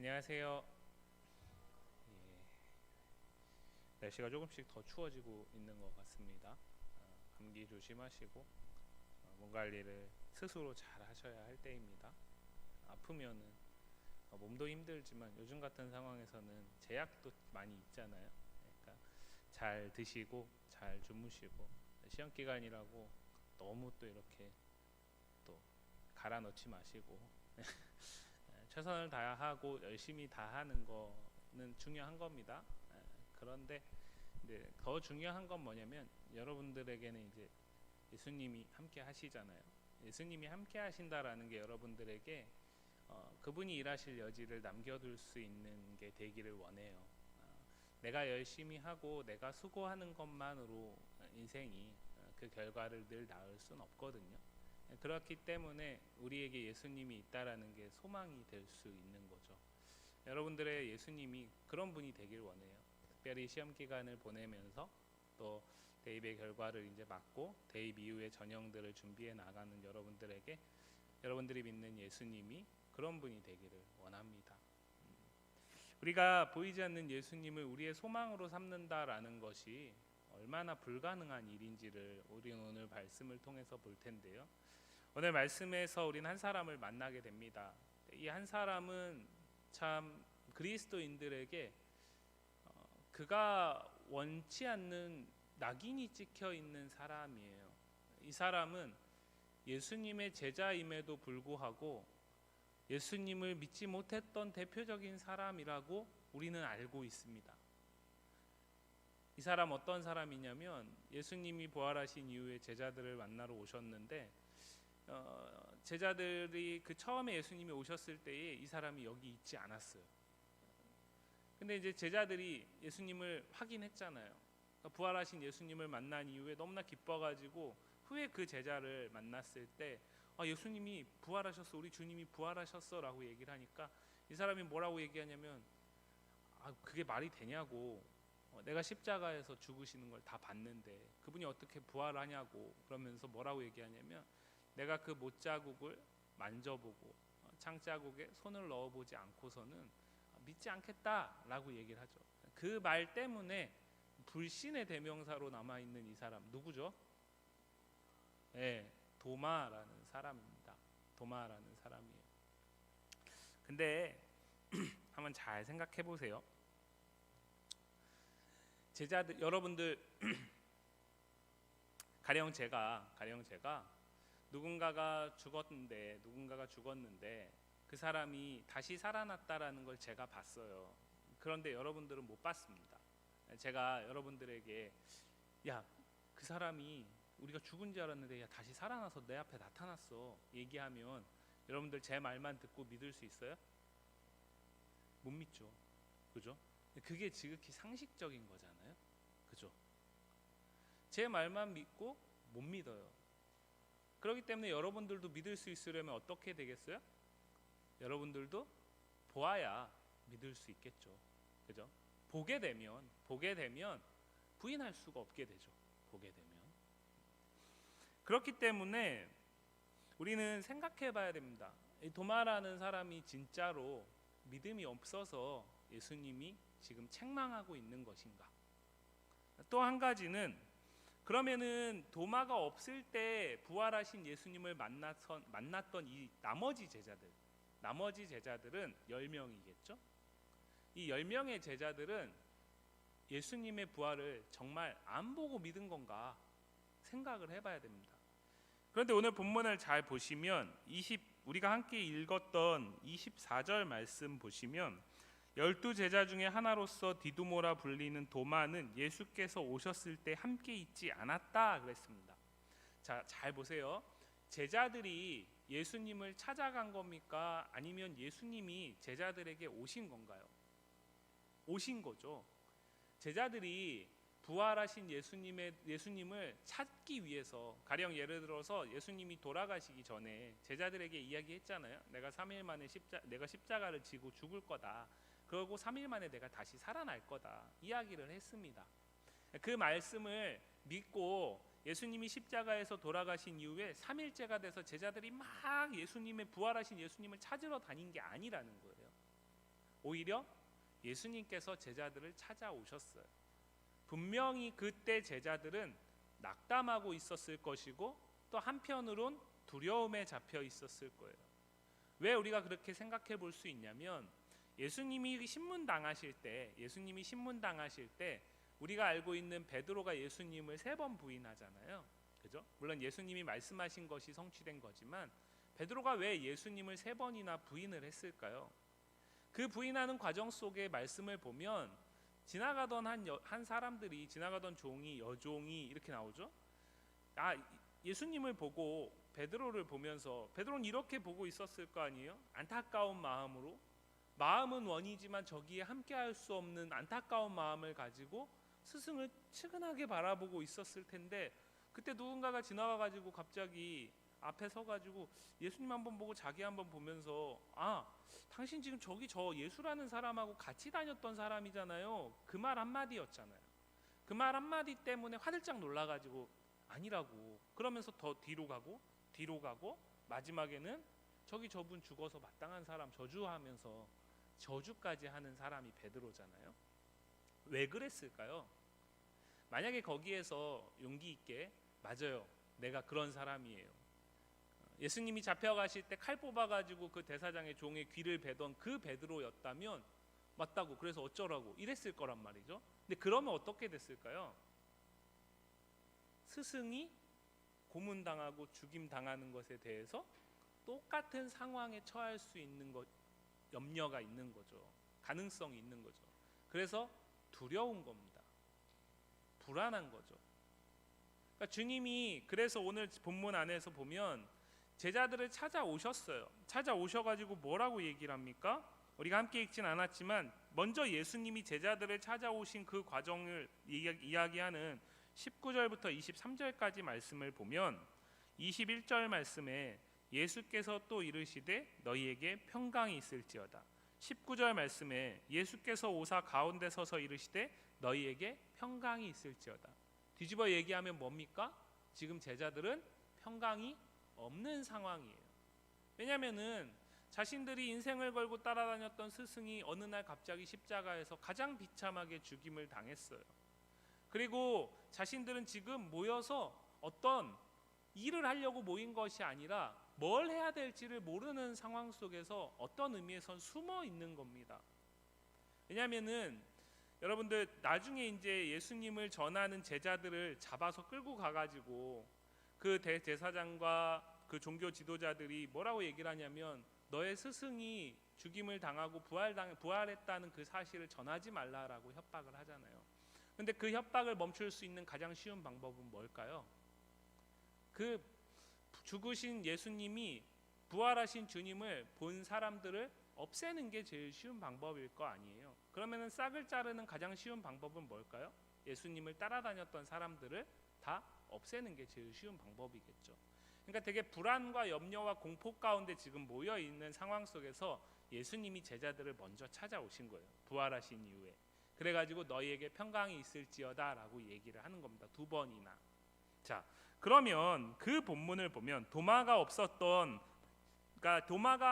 안녕하세요. 날씨가 조금씩 더 추워지고 있는 것 같습니다. 감기 조심하시고 몸 관리를 스스로 잘 하셔야 할 때입니다. 아프면은 몸도 힘들지만 요즘 같은 상황에서는 제약도 많이 있잖아요. 그러니까 잘 드시고 잘 주무시고, 시험 기간이라고 너무 또 이렇게 또 갈아 넣지 마시고 최선을 다하고 열심히 다하는 거는 중요한 겁니다. 그런데 이제 더 중요한 건 뭐냐면, 여러분들에게는 이제 예수님이 함께 하시잖아요. 예수님이 함께 하신다라는 게 여러분들에게 그분이 일하실 여지를 남겨둘 수 있는 게 되기를 원해요. 내가 열심히 하고 내가 수고하는 것만으로 인생이 그 결과를 늘 낳을 수는 없거든요. 그렇기 때문에 우리에게 예수님이 있다라는 게 소망이 될 수 있는 거죠. 여러분들의 예수님이 그런 분이 되길 원해요. 특별히 시험 기간을 보내면서 또 대입의 결과를 이제 맞고 대입 이후의 전형들을 준비해 나가는 여러분들에게 여러분들이 믿는 예수님이 그런 분이 되기를 원합니다. 우리가 보이지 않는 예수님을 우리의 소망으로 삼는다라는 것이 얼마나 불가능한 일인지를 우리는 오늘 말씀을 통해서 볼 텐데요. 오늘 말씀에서 우리는 한 사람을 만나게 됩니다. 이 한 사람은 참 그리스도인들에게 그가 원치 않는 낙인이 찍혀 있는 사람이에요. 이 사람은 예수님의 제자임에도 불구하고 예수님을 믿지 못했던 대표적인 사람이라고 우리는 알고 있습니다. 이 사람 어떤 사람이냐면, 예수님이 부활하신 이후에 제자들을 만나러 오셨는데 제자들이 그 처음에 예수님이 오셨을 때에 이 사람이 여기 있지 않았어요. 근데 이제 제자들이 예수님을 확인했잖아요. 그러니까 부활하신 예수님을 만난 이후에 너무나 기뻐가지고 후에 그 제자를 만났을 때 예수님이 부활하셨어, 우리 주님이 부활하셨어 라고 얘기를 하니까 이 사람이 뭐라고 얘기하냐면, 그게 말이 되냐고, 내가 십자가에서 죽으시는 걸 다 봤는데 그분이 어떻게 부활하냐고, 그러면서 뭐라고 얘기하냐면, 내가 그 못자국을 만져보고 창자국에 손을 넣어보지 않고서는 믿지 않겠다라고 얘기를 하죠. 그 말 때문에 불신의 대명사로 남아있는 이 사람 누구죠? 도마라는 사람입니다. 도마라는 사람이에요. 근데 한번 잘 생각해 보세요. 제자들, 여러분들 가령 제가 누군가가 죽었는데 그 사람이 다시 살아났다라는 걸 제가 봤어요. 그런데 여러분들은 못 봤습니다. 제가 여러분들에게 그 사람이 우리가 죽은 줄 알았는데 다시 살아나서 내 앞에 나타났어 얘기하면 여러분들 제 말만 듣고 믿을 수 있어요? 못 믿죠. 그죠? 그게 지극히 상식적인 거잖아요. 그죠? 제 말만 믿고 못 믿어요. 그렇기 때문에 여러분들도 믿을 수 있으려면 어떻게 되겠어요? 여러분들도 보아야 믿을 수 있겠죠. 그죠? 보게 되면 부인할 수가 없게 되죠. 보게 되면. 그렇기 때문에 우리는 생각해 봐야 됩니다. 이 도마라는 사람이 진짜로 믿음이 없어서 예수님이 지금 책망하고 있는 것인가? 또 한 가지는, 그러면은 도마가 없을 때 부활하신 예수님을 만났던 이 나머지 제자들은 10명이겠죠? 이 10명의 제자들은 예수님의 부활을 정말 안 보고 믿은 건가 생각을 해봐야 됩니다. 그런데 오늘 본문을 잘 보시면 우리가 함께 읽었던 24절 말씀 보시면, 12제자 중에 하나로서 디두모라 불리는 도마는 예수께서 오셨을 때 함께 있지 않았다 그랬습니다. 자, 잘 보세요. 제자들이 예수님을 찾아간 겁니까? 아니면 예수님이 제자들에게 오신 건가요? 오신 거죠. 제자들이 부활하신 예수님을 찾기 위해서, 가령 예를 들어서 예수님이 돌아가시기 전에 제자들에게 이야기했잖아요. 내가 3일 만에 내가 십자가를 지고 죽을 거다. 그리고 3일 만에 내가 다시 살아날 거다. 이야기를 했습니다. 그 말씀을 믿고 예수님이 십자가에서 돌아가신 이후에 3일째가 돼서 제자들이 막 부활하신 예수님을 찾으러 다닌 게 아니라는 거예요. 오히려 예수님께서 제자들을 찾아오셨어요. 분명히 그때 제자들은 낙담하고 있었을 것이고 또 한편으론 두려움에 잡혀 있었을 거예요. 왜 우리가 그렇게 생각해 볼 수 있냐면 예수님이 신문당하실 때 우리가 알고 있는 베드로가 예수님을 3번 부인하잖아요. 그죠? 물론 예수님이 말씀하신 것이 성취된 거지만 베드로가 왜 예수님을 3번이나 부인을 했을까요? 그 부인하는 과정 속의 말씀을 보면 지나가던 한 사람들이 지나가던 여종이 이렇게 나오죠. 예수님을 보고 베드로를 보면서 베드로는 이렇게 보고 있었을 거 아니에요? 안타까운 마음으로, 마음은 원이지만 저기에 함께할 수 없는 안타까운 마음을 가지고 스승을 측은하게 바라보고 있었을 텐데 그때 누군가가 지나가가지고 갑자기 앞에 서가지고 예수님 한번 보고 자기 한번 보면서 당신 지금 저기 저 예수라는 사람하고 같이 다녔던 사람이잖아요. 그 말 한마디였잖아요. 그 말 한마디 때문에 화들짝 놀라가지고 아니라고 그러면서 더 뒤로 가고 마지막에는 저기 저분 죽어서 마땅한 사람 저주하면서 저주까지 하는 사람이 베드로잖아요. 왜 그랬을까요? 만약에 거기에서 용기 있게 맞아요, 내가 그런 사람이에요, 예수님이 잡혀가실 때 칼 뽑아가지고 그 대사장의 종의 귀를 베던 그 베드로였다면 맞다고 그래서 어쩌라고 이랬을 거란 말이죠. 근데 그러면 어떻게 됐을까요? 스승이 고문당하고 죽임당하는 것에 대해서 똑같은 상황에 처할 수 있는 것, 염려가 있는 거죠. 가능성이 있는 거죠. 그래서 두려운 겁니다. 불안한 거죠. 그러니까 주님이 그래서 오늘 본문 안에서 보면 제자들을 찾아오셨어요. 찾아오셔가지고 뭐라고 얘기를 합니까? 우리가 함께 읽진 않았지만 먼저 예수님이 제자들을 찾아오신 그 과정을 이야기하는 19절부터 23절까지 말씀을 보면 21절 말씀에 예수께서 또 이르시되 너희에게 평강이 있을지어다. 19절 말씀에 예수께서 오사 가운데 서서 이르시되 너희에게 평강이 있을지어다. 뒤집어 얘기하면 뭡니까? 지금 제자들은 평강이 없는 상황이에요. 왜냐하면은 자신들이 인생을 걸고 따라다녔던 스승이 어느 날 갑자기 십자가에서 가장 비참하게 죽임을 당했어요. 그리고 자신들은 지금 모여서 어떤 일을 하려고 모인 것이 아니라 뭘 해야 될지를 모르는 상황 속에서 어떤 의미에선 숨어 있는 겁니다. 왜냐하면은 여러분들 나중에 이제 예수님을 전하는 제자들을 잡아서 끌고 가가지고 그 대제사장과 그 종교 지도자들이 뭐라고 얘기를 하냐면 너의 스승이 죽임을 당하고 부활했다는 그 사실을 전하지 말라라고 협박을 하잖아요. 근데 그 협박을 멈출 수 있는 가장 쉬운 방법은 뭘까요? 그 죽으신 예수님이 부활하신 주님을 본 사람들을 없애는 게 제일 쉬운 방법일 거 아니에요. 그러면은 싹을 자르는 가장 쉬운 방법은 뭘까요? 예수님을 따라다녔던 사람들을 다 없애는 게 제일 쉬운 방법이겠죠. 그러니까 되게 불안과 염려와 공포 가운데 지금 모여 있는 상황 속에서 예수님이 제자들을 먼저 찾아오신 거예요. 부활하신 이후에. 그래가지고 너희에게 평강이 있을지어다라고 얘기를 하는 겁니다. 2번이나. 자, 그러면 그 본문을 보면 도마가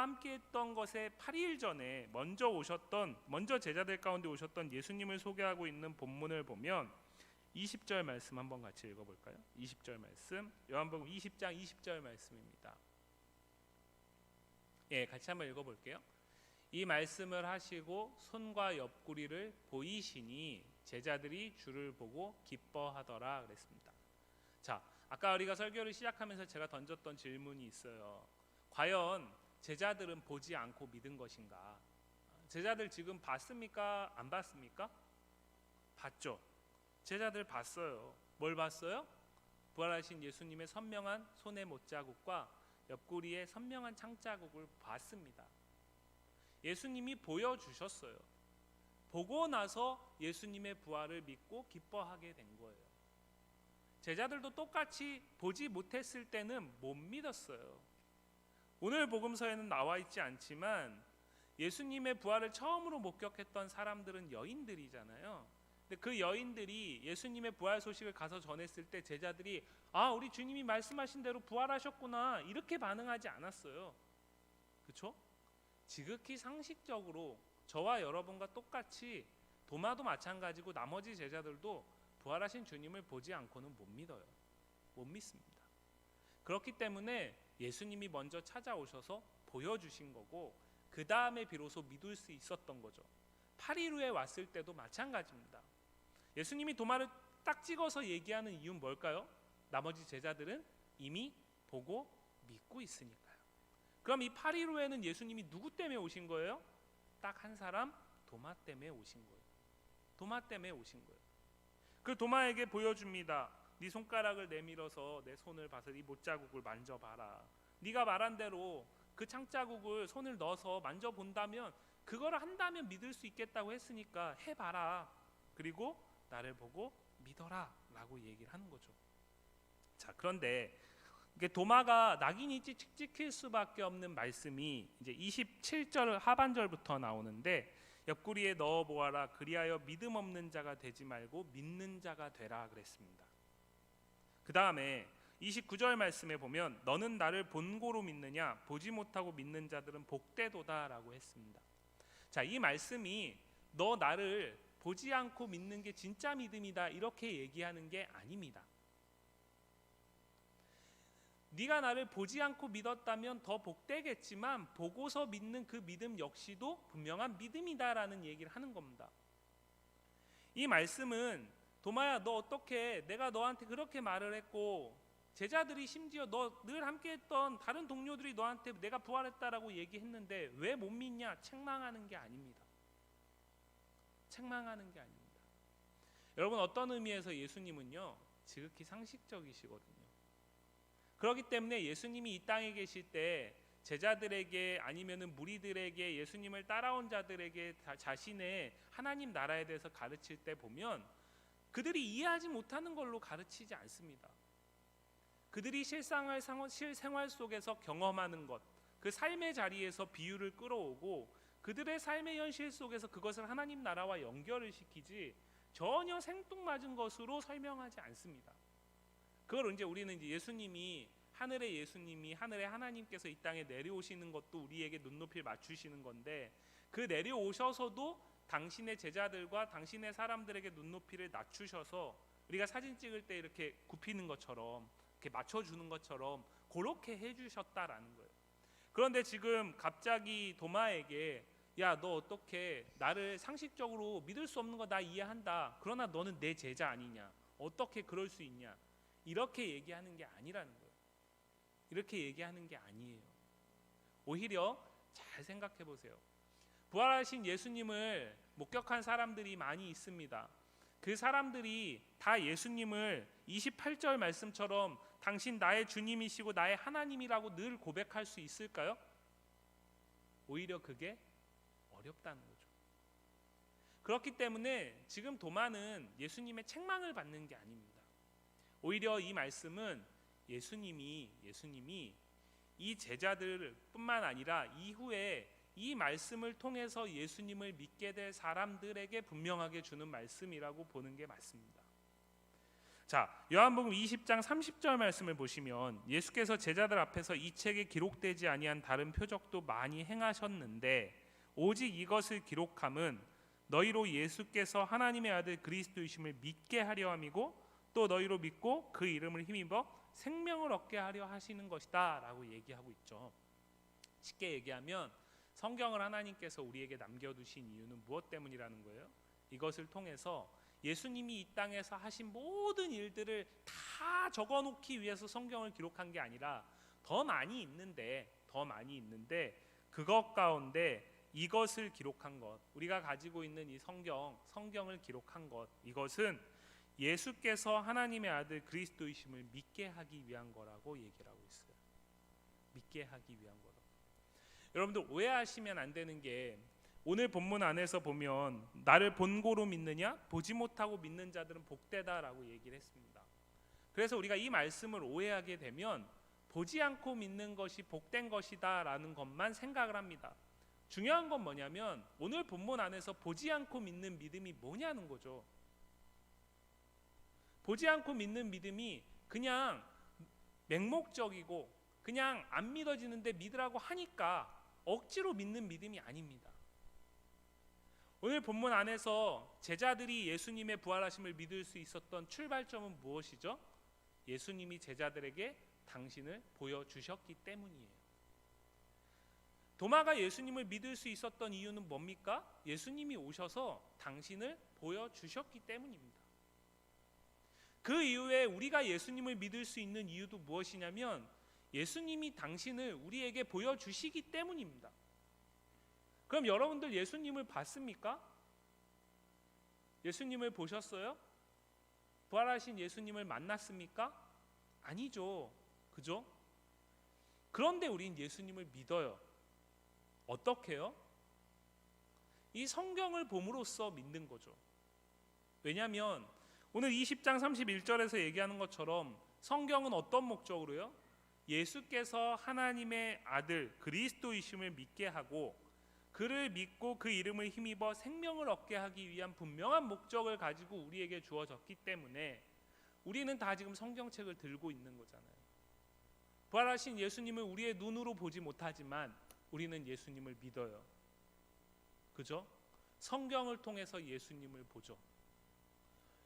함께했던 것에 8일 전에 먼저 제자들 가운데 오셨던 예수님을 소개하고 있는 본문을 보면 20절 말씀 한번 같이 읽어볼까요? 20절 말씀, 요한복음 20장 20절 말씀입니다. 같이 한번 읽어볼게요. 이 말씀을 하시고 손과 옆구리를 보이시니 제자들이 주를 보고 기뻐하더라 그랬습니다. 자, 아까 우리가 설교를 시작하면서 제가 던졌던 질문이 있어요. 과연 제자들은 보지 않고 믿은 것인가? 제자들 지금 봤습니까? 안 봤습니까? 봤죠. 제자들 봤어요. 뭘 봤어요? 부활하신 예수님의 선명한 손의 못자국과 옆구리의 선명한 창자국을 봤습니다. 예수님이 보여주셨어요. 보고 나서 예수님의 부활을 믿고 기뻐하게 된 거예요. 제자들도 똑같이 보지 못했을 때는 못 믿었어요. 오늘 복음서에는 나와 있지 않지만 예수님의 부활을 처음으로 목격했던 사람들은 여인들이잖아요. 근데 그 여인들이 예수님의 부활 소식을 가서 전했을 때 제자들이 우리 주님이 말씀하신 대로 부활하셨구나 이렇게 반응하지 않았어요. 그렇죠? 지극히 상식적으로 저와 여러분과 똑같이 도마도 마찬가지고 나머지 제자들도 부활하신 주님을 보지 않고는 못 믿어요. 못 믿습니다. 그렇기 때문에 예수님이 먼저 찾아오셔서 보여주신 거고 그 다음에 비로소 믿을 수 있었던 거죠. 8일 후에 왔을 때도 마찬가지입니다. 예수님이 도마를 딱 찍어서 얘기하는 이유는 뭘까요? 나머지 제자들은 이미 보고 믿고 있으니까요. 그럼 이 8일 후에는 예수님이 누구 때문에 오신 거예요? 딱 한 사람, 도마 때문에 오신 거예요. 도마 때문에 오신 거예요. 그 도마에게 보여줍니다. 네 손가락을 내밀어서 내 손을 봐서 이 못자국을 만져봐라. 네가 말한 대로 그 창자국을 손을 넣어서 만져본다면 그거를 한다면 믿을 수 있겠다고 했으니까 해봐라. 그리고 나를 보고 믿어라 라고 얘기를 하는 거죠. 자, 그런데 이게 도마가 낙인이 찍힐 수밖에 없는 말씀이 이제 27절 하반절부터 나오는데 옆구리에 넣어 보아라. 그리하여 믿음 없는 자가 되지 말고 믿는 자가 되라 그랬습니다. 그 다음에 29절 말씀에 보면 너는 나를 본고로 믿느냐 보지 못하고 믿는 자들은 복되도다 라고 했습니다. 자, 이 말씀이 너 나를 보지 않고 믿는 게 진짜 믿음이다 이렇게 얘기하는 게 아닙니다. 네가 나를 보지 않고 믿었다면 더 복되겠지만 보고서 믿는 그 믿음 역시도 분명한 믿음이다라는 얘기를 하는 겁니다. 이 말씀은 도마야 너 어떻게 내가 너한테 그렇게 말을 했고 제자들이 심지어 너 늘 함께했던 다른 동료들이 너한테 내가 부활했다라고 얘기했는데 왜 못 믿냐? 책망하는 게 아닙니다. 책망하는 게 아닙니다. 여러분 어떤 의미에서 예수님은요 지극히 상식적이시거든요. 그렇기 때문에 예수님이 이 땅에 계실 때 제자들에게 아니면은 무리들에게 예수님을 따라온 자들에게 자신의 하나님 나라에 대해서 가르칠 때 보면 그들이 이해하지 못하는 걸로 가르치지 않습니다. 그들이 실생활 속에서 경험하는 것, 그 삶의 자리에서 비유를 끌어오고 그들의 삶의 현실 속에서 그것을 하나님 나라와 연결을 시키지 전혀 생뚱맞은 것으로 설명하지 않습니다. 그걸 이제 우리는 이제 예수님이 하늘의 하나님께서 이 땅에 내려오시는 것도 우리에게 눈높이를 맞추시는 건데 그 내려오셔서도 당신의 제자들과 당신의 사람들에게 눈높이를 낮추셔서 우리가 사진 찍을 때 이렇게 굽히는 것처럼 이렇게 맞춰주는 것처럼 그렇게 해주셨다라는 거예요. 그런데 지금 갑자기 도마에게 야 너 어떻게 나를 상식적으로 믿을 수 없는 거 나 이해한다. 그러나 너는 내 제자 아니냐. 어떻게 그럴 수 있냐. 이렇게 얘기하는 게 아니라는 거예요. 이렇게 얘기하는 게 아니에요. 오히려 잘 생각해 보세요. 부활하신 예수님을 목격한 사람들이 많이 있습니다. 그 사람들이 다 예수님을 28절 말씀처럼 당신 나의 주님이시고 나의 하나님이라고 늘 고백할 수 있을까요? 오히려 그게 어렵다는 거죠. 그렇기 때문에 지금 도마는 예수님의 책망을 받는 게 아닙니다. 오히려 이 말씀은 예수님이 이 제자들뿐만 아니라 이후에 이 말씀을 통해서 예수님을 믿게 될 사람들에게 분명하게 주는 말씀이라고 보는 게 맞습니다. 자, 요한복음 20장 30절 말씀을 보시면 예수께서 제자들 앞에서 이 책에 기록되지 아니한 다른 표적도 많이 행하셨는데 오직 이것을 기록함은 너희로 예수께서 하나님의 아들 그리스도이심을 믿게 하려 함이고 또 너희로 믿고 그 이름을 힘입어 생명을 얻게 하려 하시는 것이다 라고 얘기하고 있죠. 쉽게 얘기하면 성경을 하나님께서 우리에게 남겨두신 이유는 무엇 때문이라는 거예요? 이것을 통해서 예수님이 이 땅에서 하신 모든 일들을 다 적어놓기 위해서 성경을 기록한 게 아니라 더 많이 있는데 그것 가운데 이것을 기록한 것, 우리가 가지고 있는 이 성경을 기록한 것, 이것은 예수께서 하나님의 아들 그리스도이심을 믿게 하기 위한 거라고 얘기를 하고 있어요. 믿게 하기 위한 거라고. 여러분들 오해하시면 안 되는 게 오늘 본문 안에서 보면 나를 본고로 믿느냐 보지 못하고 믿는 자들은 복되다라고 얘기를 했습니다. 그래서 우리가 이 말씀을 오해하게 되면 보지 않고 믿는 것이 복된 것이다 라는 것만 생각을 합니다. 중요한 건 뭐냐면 오늘 본문 안에서 보지 않고 믿는 믿음이 뭐냐는 거죠. 보지 않고 믿는 믿음이 그냥 맹목적이고 그냥 안 믿어지는데 믿으라고 하니까 억지로 믿는 믿음이 아닙니다. 오늘 본문 안에서 제자들이 예수님의 부활하심을 믿을 수 있었던 출발점은 무엇이죠? 예수님이 제자들에게 당신을 보여주셨기 때문이에요. 도마가 예수님을 믿을 수 있었던 이유는 뭡니까? 예수님이 오셔서 당신을 보여주셨기 때문입니다. 그 이후에 우리가 예수님을 믿을 수 있는 이유도 무엇이냐면 예수님이 당신을 우리에게 보여주시기 때문입니다. 그럼 여러분들 예수님을 봤습니까? 예수님을 보셨어요? 부활하신 예수님을 만났습니까? 아니죠. 그죠? 그런데 우린 예수님을 믿어요. 어떻게요? 이 성경을 봄으로써 믿는 거죠. 왜냐하면 오늘 20장 31절에서 얘기하는 것처럼 성경은 어떤 목적으로요? 예수께서 하나님의 아들 그리스도이심을 믿게 하고 그를 믿고 그 이름을 힘입어 생명을 얻게 하기 위한 분명한 목적을 가지고 우리에게 주어졌기 때문에 우리는 다 지금 성경책을 들고 있는 거잖아요. 부활하신 예수님을 우리의 눈으로 보지 못하지만 우리는 예수님을 믿어요. 그죠? 성경을 통해서 예수님을 보죠.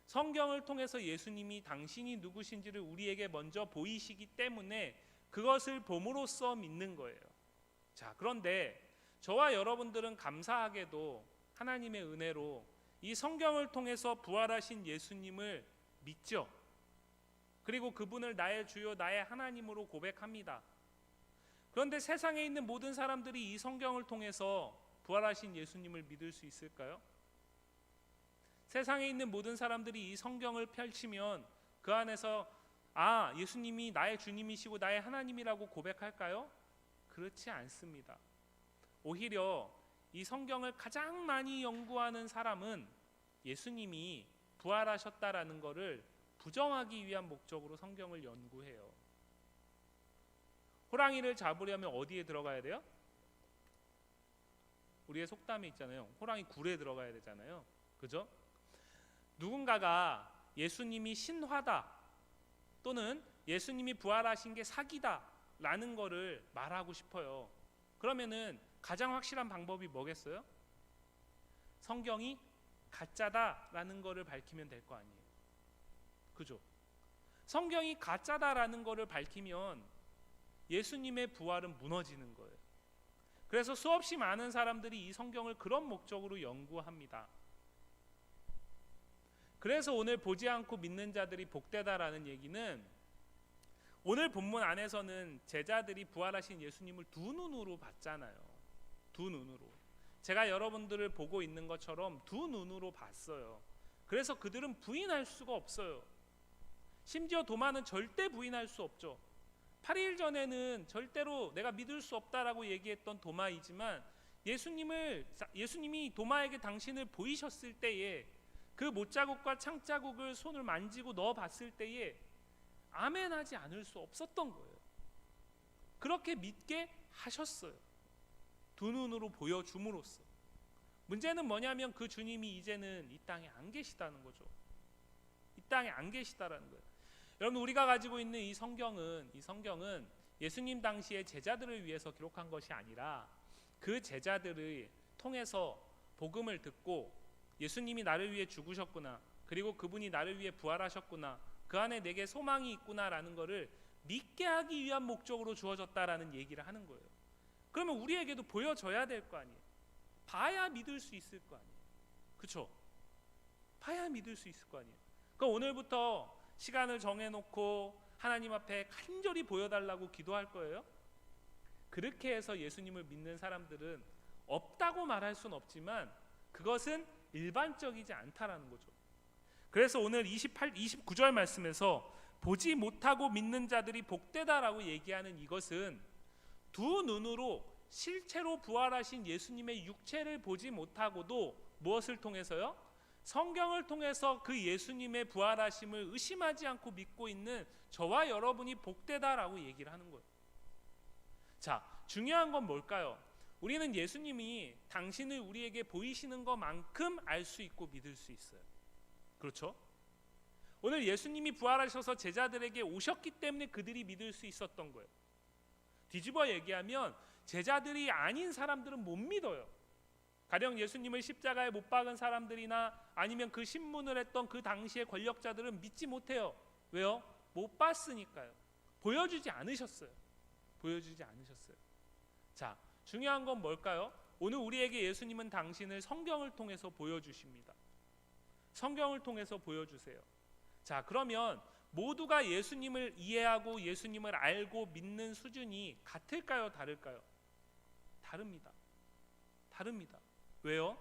성경을 통해서 예수님이 당신이 누구신지를 우리에게 먼저 보이시기 때문에 그것을 봄으로써 믿는 거예요. 자, 그런데 저와 여러분들은 감사하게도 하나님의 은혜로 이 성경을 통해서 부활하신 예수님을 믿죠. 그리고 그분을 나의 주요 나의 하나님으로 고백합니다. 그런데 세상에 있는 모든 사람들이 이 성경을 통해서 부활하신 예수님을 믿을 수 있을까요? 세상에 있는 모든 사람들이 이 성경을 펼치면 그 안에서 예수님이 나의 주님이시고 나의 하나님이라고 고백할까요? 그렇지 않습니다. 오히려 이 성경을 가장 많이 연구하는 사람은 예수님이 부활하셨다라는 것을 부정하기 위한 목적으로 성경을 연구해요. 호랑이를 잡으려면 어디에 들어가야 돼요? 우리의 속담에 있잖아요. 호랑이 굴에 들어가야 되잖아요. 그죠? 누군가가 예수님이 신화다 또는 예수님이 부활하신 게 사기다 라는 거를 말하고 싶어요. 그러면은 가장 확실한 방법이 뭐겠어요? 성경이 가짜다라는 거를 밝히면 될 거 아니에요. 그죠? 성경이 가짜다라는 거를 밝히면 예수님의 부활은 무너지는 거예요. 그래서 수없이 많은 사람들이 이 성경을 그런 목적으로 연구합니다. 그래서 오늘 보지 않고 믿는 자들이 복되다라는 얘기는 오늘 본문 안에서는 제자들이 부활하신 예수님을 두 눈으로 봤잖아요. 두 눈으로. 제가 여러분들을 보고 있는 것처럼 두 눈으로 봤어요. 그래서 그들은 부인할 수가 없어요. 심지어 도마는 절대 부인할 수 없죠. 8일 전에는 절대로 내가 믿을 수 없다라고 얘기했던 도마이지만 예수님이 도마에게 당신을 보이셨을 때에 그 못자국과 창자국을 손을 만지고 넣어봤을 때에 아멘하지 않을 수 없었던 거예요. 그렇게 믿게 하셨어요. 두 눈으로 보여줌으로써. 문제는 뭐냐면 그 주님이 이제는 이 땅에 안 계시다는 거죠. 이 땅에 안 계시다라는 거예요. 여러분, 우리가 가지고 있는 이 성경은 예수님 당시의 제자들을 위해서 기록한 것이 아니라 그 제자들을 통해서 복음을 듣고 예수님이 나를 위해 죽으셨구나, 그리고 그분이 나를 위해 부활하셨구나, 그 안에 내게 소망이 있구나라는 것을 믿게 하기 위한 목적으로 주어졌다라는 얘기를 하는 거예요. 그러면 우리에게도 보여줘야 될 거 아니에요. 봐야 믿을 수 있을 거 아니에요. 그렇죠? 봐야 믿을 수 있을 거 아니에요. 그러니까 오늘부터 시간을 정해놓고 하나님 앞에 간절히 보여달라고 기도할 거예요. 그렇게 해서 예수님을 믿는 사람들은 없다고 말할 수는 없지만 그것은 일반적이지 않다라는 거죠. 그래서 오늘 29절 말씀에서 보지 못하고 믿는 자들이 복되다라고 얘기하는 이것은 두 눈으로 실체로 부활하신 예수님의 육체를 보지 못하고도 무엇을 통해서요? 성경을 통해서 그 예수님의 부활하심을 의심하지 않고 믿고 있는 저와 여러분이 복되다라고 얘기를 하는 거예요. 자, 중요한 건 뭘까요? 우리는 예수님이 당신을 우리에게 보이시는 것만큼 알 수 있고 믿을 수 있어요. 그렇죠? 오늘 예수님이 부활하셔서 제자들에게 오셨기 때문에 그들이 믿을 수 있었던 거예요. 뒤집어 얘기하면 제자들이 아닌 사람들은 못 믿어요. 가령 예수님을 십자가에 못 박은 사람들이나 아니면 그 신문을 했던 그 당시의 권력자들은 믿지 못해요. 왜요? 못 봤으니까요. 보여주지 않으셨어요. 자, 중요한 건 뭘까요? 오늘 우리에게 예수님은 당신을 성경을 통해서 보여주십니다. 성경을 통해서 보여주세요. 자, 그러면 모두가 예수님을 이해하고 예수님을 알고 믿는 수준이 같을까요? 다를까요? 다릅니다. 왜요?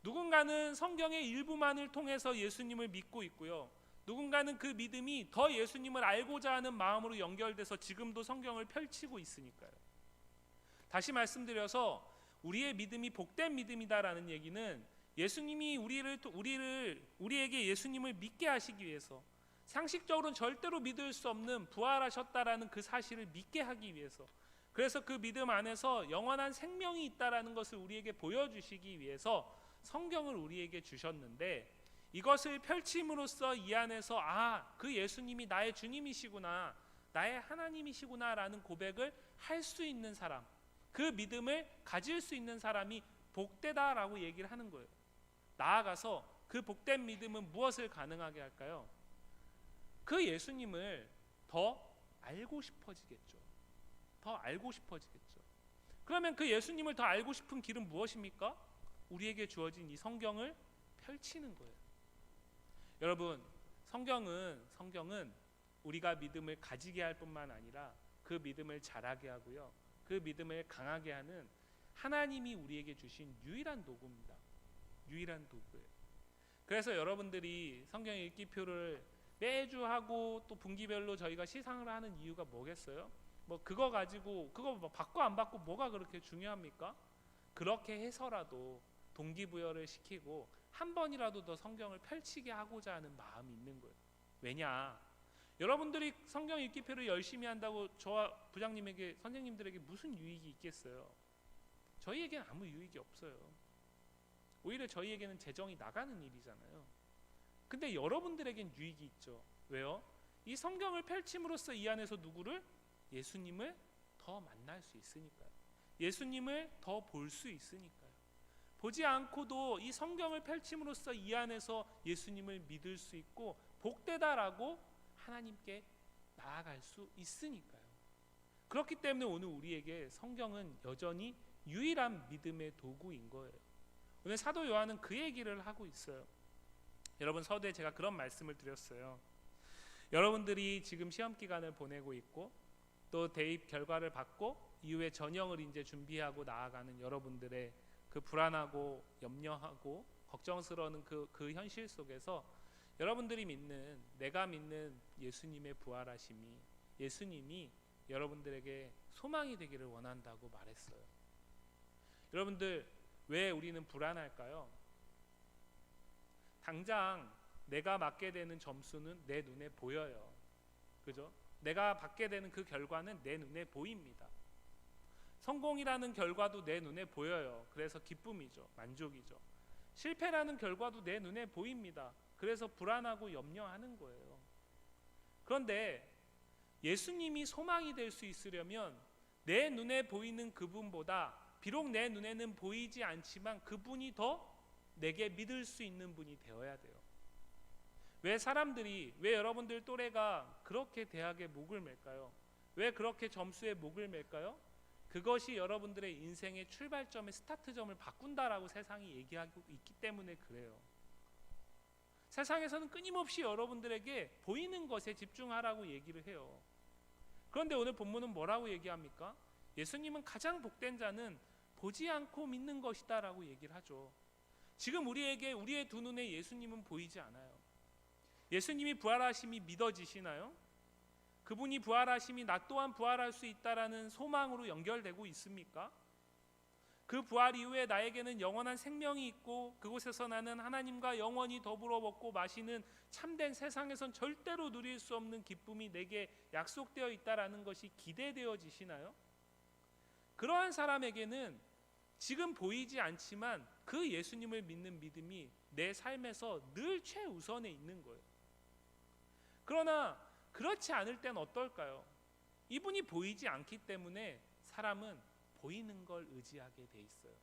누군가는 성경의 일부만을 통해서 예수님을 믿고 있고요. 누군가는 그 믿음이 더 예수님을 알고자 하는 마음으로 연결돼서 지금도 성경을 펼치고 있으니까요. 다시 말씀드려서 우리의 믿음이 복된 믿음이다라는 얘기는 예수님이 우리에게 예수님을 믿게 하시기 위해서, 상식적으로는 절대로 믿을 수 없는 부활하셨다라는 그 사실을 믿게 하기 위해서, 그래서 그 믿음 안에서 영원한 생명이 있다라는 것을 우리에게 보여주시기 위해서 성경을 우리에게 주셨는데, 이것을 펼침으로써 이 안에서 그 예수님이 나의 주님이시구나, 나의 하나님이시구나 라는 고백을 할 수 있는 사람, 그 믿음을 가질 수 있는 사람이 복되다라고 얘기를 하는 거예요. 나아가서 그 복된 믿음은 무엇을 가능하게 할까요? 그 예수님을 더 알고 싶어지겠죠. 그러면 그 예수님을 더 알고 싶은 길은 무엇입니까? 우리에게 주어진 이 성경을 펼치는 거예요. 여러분, 성경은 우리가 믿음을 가지게 할 뿐만 아니라 그 믿음을 자라게 하고요, 그 믿음을 강하게 하는 하나님이 우리에게 주신 유일한 도구입니다. 그래서 여러분들이 성경 읽기표를 매주 하고 또 분기별로 저희가 시상을 하는 이유가 뭐겠어요? 그거 가지고 그거 받고 안 받고 뭐가 그렇게 중요합니까? 그렇게 해서라도 동기부여를 시키고 한 번이라도 더 성경을 펼치게 하고자 하는 마음이 있는 거예요. 왜냐? 여러분들이 성경 읽기표를 열심히 한다고 저와 부장님에게, 선생님들에게 무슨 유익이 있겠어요? 저희에게는 아무 유익이 없어요. 오히려 저희에게는 재정이 나가는 일이잖아요. 근데 여러분들에겐 유익이 있죠. 왜요? 이 성경을 펼침으로써 이 안에서 누구를? 예수님을 더 만날 수 있으니까요. 예수님을 더 볼 수 있으니까요. 보지 않고도 이 성경을 펼침으로써 이 안에서 예수님을 믿을 수 있고 복되다라고 하나님께 나아갈 수 있으니까요. 그렇기 때문에 오늘 우리에게 성경은 여전히 유일한 믿음의 도구인 거예요. 오늘 사도 요한은 그 얘기를 하고 있어요. 여러분, 서두에 제가 그런 말씀을 드렸어요. 여러분들이 지금 시험 기간을 보내고 있고 또 대입 결과를 받고 이후에 전형을 이제 준비하고 나아가는 여러분들의 그 불안하고 염려하고 걱정스러운 그 현실 속에서 여러분들이 믿는, 내가 믿는 예수님의 부활하심이, 예수님이 여러분들에게 소망이 되기를 원한다고 말했어요. 여러분들, 왜 우리는 불안할까요? 당장 내가 맞게 되는 점수는 내 눈에 보여요. 그죠? 내가 받게 되는 그 결과는 내 눈에 보입니다. 성공이라는 결과도 내 눈에 보여요. 그래서 기쁨이죠. 만족이죠. 실패라는 결과도 내 눈에 보입니다. 그래서 불안하고 염려하는 거예요. 그런데 예수님이 소망이 될 수 있으려면 내 눈에 보이는 그분보다, 비록 내 눈에는 보이지 않지만 그분이 더 내게 믿을 수 있는 분이 되어야 돼요. 왜 여러분들 또래가 그렇게 대학에 목을 맬까요? 왜 그렇게 점수에 목을 맬까요? 그것이 여러분들의 인생의 출발점의 스타트점을 바꾼다라고 세상이 얘기하고 있기 때문에 그래요. 세상에서는 끊임없이 여러분들에게 보이는 것에 집중하라고 얘기를 해요. 그런데 오늘 본문은 뭐라고 얘기합니까? 예수님은 가장 복된 자는 보지 않고 믿는 것이다 라고 얘기를 하죠. 지금 우리의 두 눈에 예수님은 보이지 않아요. 예수님이 부활하심이 믿어지시나요? 그분이 부활하심이 나 또한 부활할 수 있다라는 소망으로 연결되고 있습니까? 그 부활 이후에 나에게는 영원한 생명이 있고 그곳에서 나는 하나님과 영원히 더불어 먹고 마시는 참된, 세상에선 절대로 누릴 수 없는 기쁨이 내게 약속되어 있다라는 것이 기대되어지시나요? 그러한 사람에게는 지금 보이지 않지만 그 예수님을 믿는 믿음이 내 삶에서 늘 최우선에 있는 거예요. 그러나 그렇지 않을 땐 어떨까요? 이분이 보이지 않기 때문에 사람은 보이는 걸 의지하게 돼 있어요.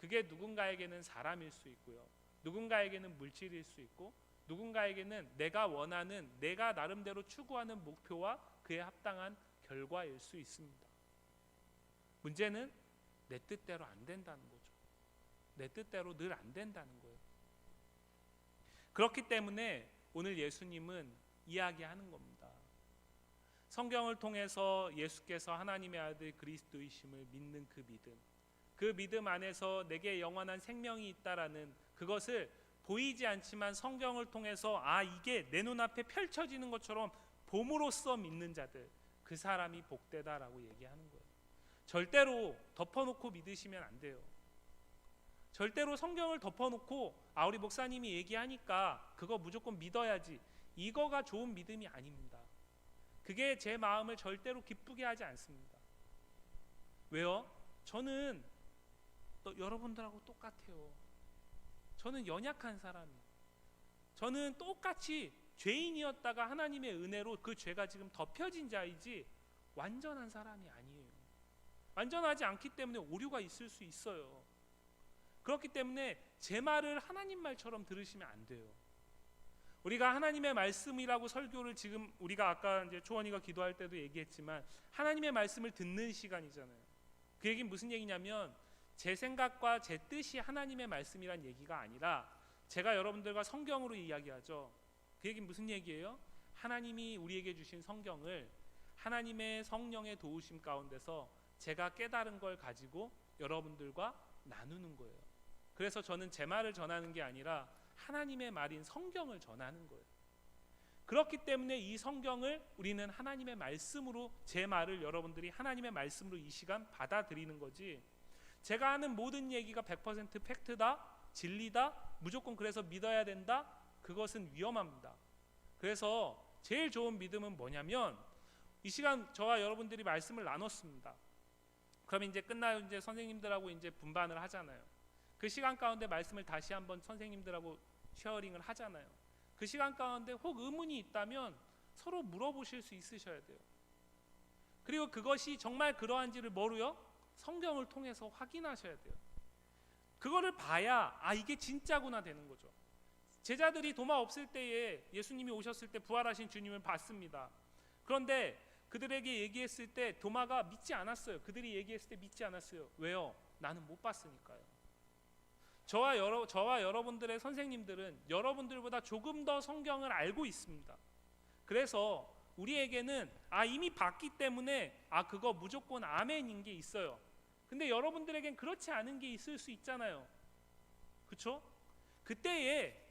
그게 누군가에게는 사람일 수 있고요, 누군가에게는 물질일 수 있고, 누군가에게는 내가 원하는, 내가 나름대로 추구하는 목표와 그에 합당한 결과일 수 있습니다. 문제는 내 뜻대로 안 된다는 거죠. 내 뜻대로 늘 안 된다는 거예요. 그렇기 때문에 오늘 예수님은 이야기하는 겁니다. 성경을 통해서 예수께서 하나님의 아들 그리스도이심을 믿는 그 믿음, 그 믿음 안에서 내게 영원한 생명이 있다라는 그것을 보이지 않지만 성경을 통해서 이게 내 눈앞에 펼쳐지는 것처럼 봄으로써 믿는 자들, 그 사람이 복되다라고 얘기하는 거예요. 절대로 덮어놓고 믿으시면 안 돼요. 절대로 성경을 덮어놓고 우리 목사님이 얘기하니까 그거 무조건 믿어야지, 이거가 좋은 믿음이 아닙니다. 그게 제 마음을 절대로 기쁘게 하지 않습니다. 왜요? 저는 또 여러분들하고 똑같아요. 저는 연약한 사람이에요. 저는 똑같이 죄인이었다가 하나님의 은혜로 그 죄가 지금 덮여진 자이지 완전한 사람이 아니에요. 완전하지 않기 때문에 오류가 있을 수 있어요. 그렇기 때문에 제 말을 하나님 말처럼 들으시면 안 돼요. 우리가 하나님의 말씀이라고 설교를 지금 우리가 아까 이제 초원이가 기도할 때도 얘기했지만 하나님의 말씀을 듣는 시간이잖아요. 그 얘기는 무슨 얘기냐면 제 생각과 제 뜻이 하나님의 말씀이란 얘기가 아니라 제가 여러분들과 성경으로 이야기하죠. 그 얘기는 무슨 얘기예요? 하나님이 우리에게 주신 성경을 하나님의 성령의 도우심 가운데서 제가 깨달은 걸 가지고 여러분들과 나누는 거예요. 그래서 저는 제 말을 전하는 게 아니라 하나님의 말인 성경을 전하는 거예요. 그렇기 때문에 이 성경을 우리는 하나님의 말씀으로, 제 말을 여러분들이 하나님의 말씀으로 이 시간 받아들이는 거지, 제가 하는 모든 얘기가 100% 팩트다, 진리다, 무조건 그래서 믿어야 된다, 그것은 위험합니다. 그래서 제일 좋은 믿음은 뭐냐면, 이 시간 저와 여러분들이 말씀을 나눴습니다. 그럼 이제 끝나요. 이제 선생님들하고 이제 분반을 하잖아요. 그 시간 가운데 말씀을 다시 한번 선생님들하고 쉐어링을 하잖아요. 그 시간 가운데 혹 의문이 있다면 서로 물어보실 수 있으셔야 돼요. 그리고 그것이 정말 그러한지를 뭐로요? 성경을 통해서 확인하셔야 돼요. 그거를 봐야 이게 진짜구나 되는 거죠. 제자들이 도마 없을 때에 예수님이 오셨을 때 부활하신 주님을 봤습니다. 그런데 그들에게 얘기했을 때 도마가 믿지 않았어요. 그들이 얘기했을 때 믿지 않았어요. 왜요? 나는 못 봤으니까요. 저와 여러분들의 선생님들은 여러분들보다 조금 더 성경을 알고 있습니다. 그래서 우리에게는 이미 봤기 때문에 그거 무조건 아멘인 게 있어요. 근데 여러분들에겐 그렇지 않은 게 있을 수 있잖아요. 그렇죠? 그때에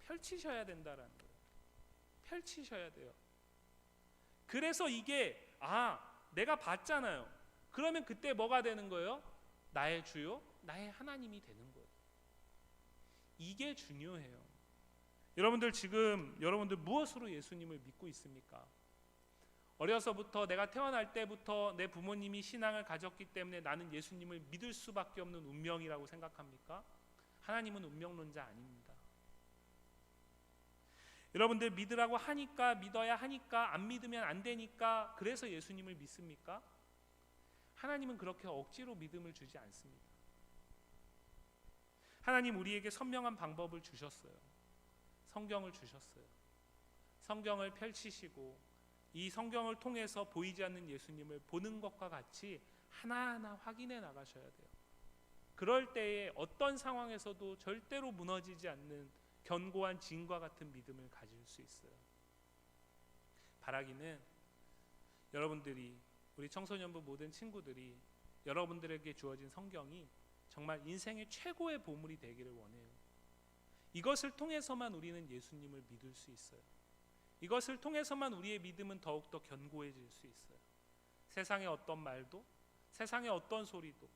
펼치셔야 된다라는 거예요. 펼치셔야 돼요. 그래서 이게 내가 봤잖아요. 그러면 그때 뭐가 되는 거예요? 나의 주요, 나의 하나님이 되는 거예요. 이게 중요해요. 여러분들 무엇으로 예수님을 믿고 있습니까? 어려서부터 내가 태어날 때부터 내 부모님이 신앙을 가졌기 때문에 나는 예수님을 믿을 수밖에 없는 운명이라고 생각합니까? 하나님은 운명론자 아닙니다. 여러분들 믿으라고 하니까, 믿어야 하니까, 안 믿으면 안 되니까 그래서 예수님을 믿습니까? 하나님은 그렇게 억지로 믿음을 주지 않습니다. 하나님 우리에게 선명한 방법을 주셨어요. 성경을 주셨어요. 성경을 펼치시고 이 성경을 통해서 보이지 않는 예수님을 보는 것과 같이 하나하나 확인해 나가셔야 돼요. 그럴 때에 어떤 상황에서도 절대로 무너지지 않는 견고한 진과 같은 믿음을 가질 수 있어요. 바라기는 여러분들이, 우리 청소년부 모든 친구들이 여러분들에게 주어진 성경이 정말 인생의 최고의 보물이 되기를 원해요. 이것을 통해서만 우리는 예수님을 믿을 수 있어요. 이것을 통해서만 우리의 믿음은 더욱더 견고해질 수 있어요. 세상의 어떤 말도, 세상의 어떤 소리도,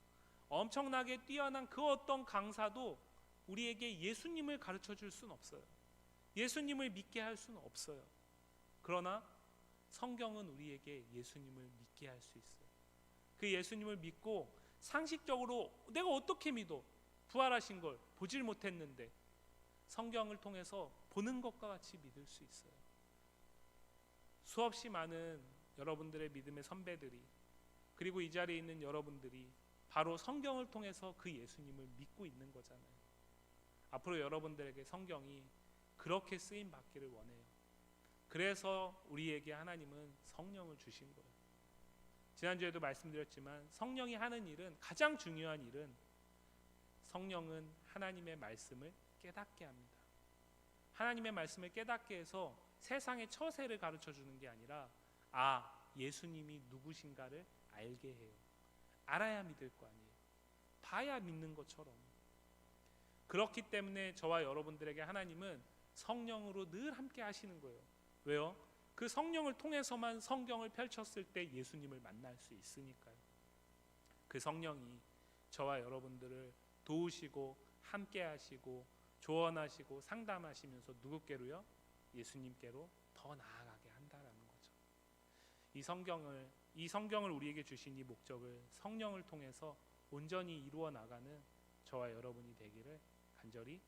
엄청나게 뛰어난 그 어떤 강사도 우리에게 예수님을 가르쳐 줄 수는 없어요. 예수님을 믿게 할 수는 없어요. 그러나 성경은 우리에게 예수님을 믿게 할 수 있어요. 그 예수님을 믿고 상식적으로 내가 어떻게 믿어? 부활하신 걸 보질 못했는데 성경을 통해서 보는 것과 같이 믿을 수 있어요. 수없이 많은 여러분들의 믿음의 선배들이, 그리고 이 자리에 있는 여러분들이 바로 성경을 통해서 그 예수님을 믿고 있는 거잖아요. 앞으로 여러분들에게 성경이 그렇게 쓰임 받기를 원해요. 그래서 우리에게 하나님은 성령을 주신 거예요. 지난주에도 말씀드렸지만 성령이 하는 일은, 가장 중요한 일은, 성령은 하나님의 말씀을 깨닫게 합니다. 하나님의 말씀을 깨닫게 해서 세상의 처세를 가르쳐 주는 게 아니라 예수님이 누구신가를 알게 해요. 알아야 믿을 거 아니에요. 봐야 믿는 것처럼. 그렇기 때문에 저와 여러분들에게 하나님은 성령으로 늘 함께 하시는 거예요. 왜요? 그 성령을 통해서만 성경을 펼쳤을 때 예수님을 만날 수 있으니까요. 그 성령이 저와 여러분들을 도우시고 함께 하시고 조언하시고 상담하시면서 누구께로요? 예수님께로 더 나아가게 한다라는 거죠. 이 성경을 우리에게 주신 이 목적을 성령을 통해서 온전히 이루어 나가는 저와 여러분이 되기를 간절히